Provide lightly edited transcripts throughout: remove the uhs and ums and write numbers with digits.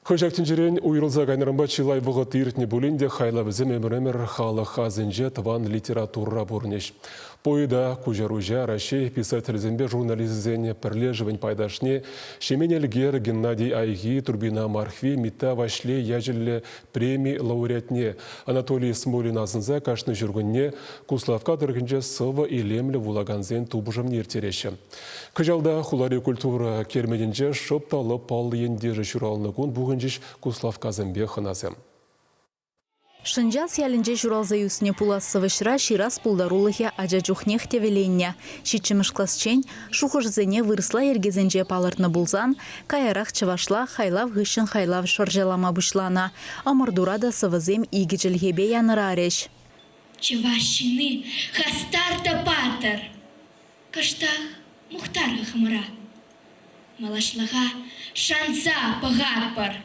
Хожактын жерен уйрылза кайнырымба чилай бұғыт иртіне бөлінде хайла бізім өмір халы хазынже тыван литература бұрнеш. Пойда Кужаружа Рашей писательзенбе журналистзене пірлежівін пайдашне Шеменелгер Геннадий Айги Турбина Мархви Мита Вашле Яжілі премий лауреатне Анатолий Смолин азынза кашны жүргінне Куславка дыргінже сывы илемлі вулаганзен тубыжым нертереші. Кыжалда хулари культура кермедінже шыпталы пал ендежі жүралыны күн бұғынжыш Куславка зімбе хыназым. Шынжас ялінже журалза юсіне пулассывышра ширас пулдарулығы ажажухнех тевеленне. Шитчіміш класчен шухыжзене вырысла ергезенже палыртны булзан, каярақ чывашла хайлав гышын хайлав шоржалама бұшлана. Амырдурада сывызем игіжілгебе яныра ареш. Чывашчины хастарта патыр. Каштах мухтарға хымыра. Малашлыға шанса пығатпыр.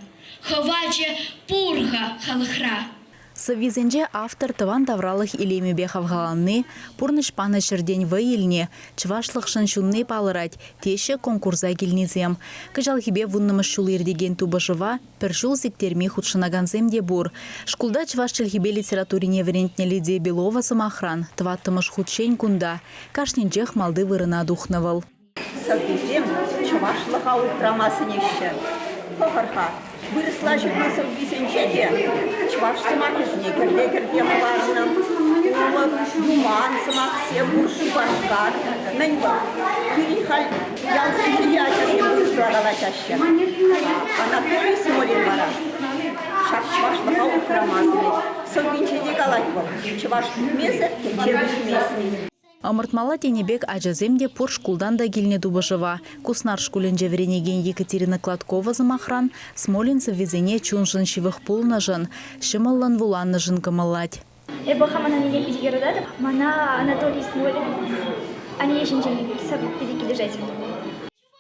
Ховаче пурға халықра. Сывизенже автор тыван тавралық илемебе хавгаланны, пурнышпаны шырден вайылне, чывашлық шыншунны палырать, теші конкурса келнезем. Кыжалхибе вуннымыш шулырдеген тубышыва, першул зектерми худшынаганземде бур. Шкулда чывашчылхибе литературине варентне лиде Белова самахран, тваттымыш худшень кунда, кашненчех малды вырына духнывал. Сывизем чывашлыға утрамасын еші. Тоқырға. Вырысла жүрмасы бесенчеде, чваш сымақ ізіне кірде мұларының, думан сымақ се бұршы башқар, мән бар. Күрихал ялсын приятелі бұршырағала чашы. Анатолий Смолин бара. Шақ чвашлыға ұтырамазы. Сылбенчеде қалай бол. Чваш білмесі, кенче білмесі. Амыртмала тенебек ажаземде пор шкулдан да келіне дубышыва. Куснар шкулен жевренеген Екатерина Кладкова замахран, Смолин сывезене чуншын шивых пулны жын, шымыллан вуланны жын кымыллать. Эбахамана неге педигердады, мана Анатолий Смолин, они ешінчен педикележать.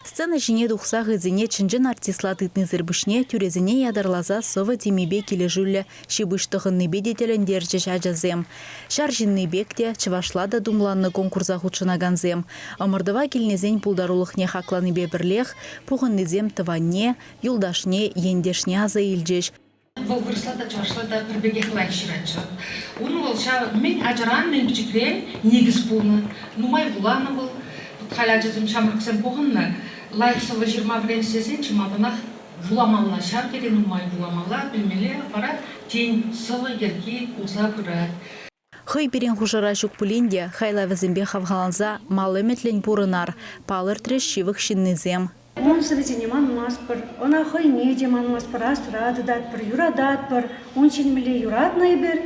Сцена жіне дұқса ғызіне чынжын артисла тытны зірбішне түрезіне ядарлаза сывы темебе кележулі шибыштығынны бедетелін держеш ажазем. Шар жинны бекте чывашлада думланны конкурса худшынаганзем. Амырдыва келнезен пулдарулықне хақланы бебірлех, пұғыннызем тыванне, юлдашне, ендешне аза илжеш. Бұл вырыслада чывашлада бірбеге қылай шыратшы. Оны олша мен ажыран мен бүчікре негіз бұлны, нумай бұланы бұл. Қайла жазым шамырқсен бұғынны. Лайықсылы 20 бірен сезен чымабынақ бұламалла шар керен ұмай бұламалла білмелі апарат тен сылы ерке ұза күрәт. Хый перен хушара жүк пүленде хайла візімбе хавғаланза малы метлен бұрынар, палыр треш шивық шиннезем. Он сывезене манмас бір, она хый неде манмас бір, асырады дат бір, юрадат бір, он ченмеле юраднай бір,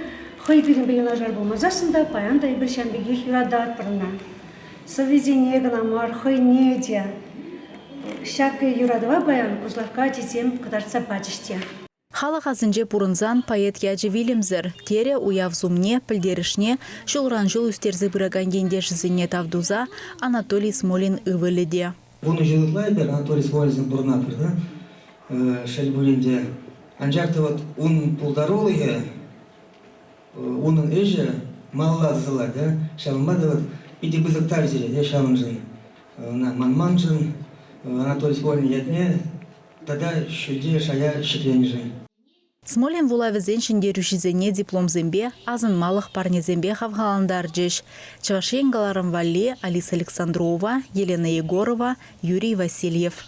хый перенбе юнажар болмазасында паяндай бір шәмбеге юрадат бірна. Сывезене гнамар хый неде. Шакы юрадова баян Кузлавка тезем кадарца бачыште. Халық азынже пұрынзан поэт яжы Вильямзер, тере уявзумне, пілдерішне, шулран жыл үстерзі бұраган ендешізіне тавдуза Анатолий Смолин ывыледе. Бұны жылытлай бер Анатолий Смолин бұрына бірді, шәл бөленде. Анжақты вот он пулдарулығы, оның өжі маллады зылады, шалынбады вот, иди бызықтар зеледі, шалын жын. Манман жын, Анатолий Смолин етне, тогда шүлде шая шықен жын. Смолин вулавызен шындерушізене диплом зембе, азын малық парне зембе хавғаландар жеш. Чавашен Галарам Валли, Алиса Александрова, Елена Егорова, Юрий Васильев.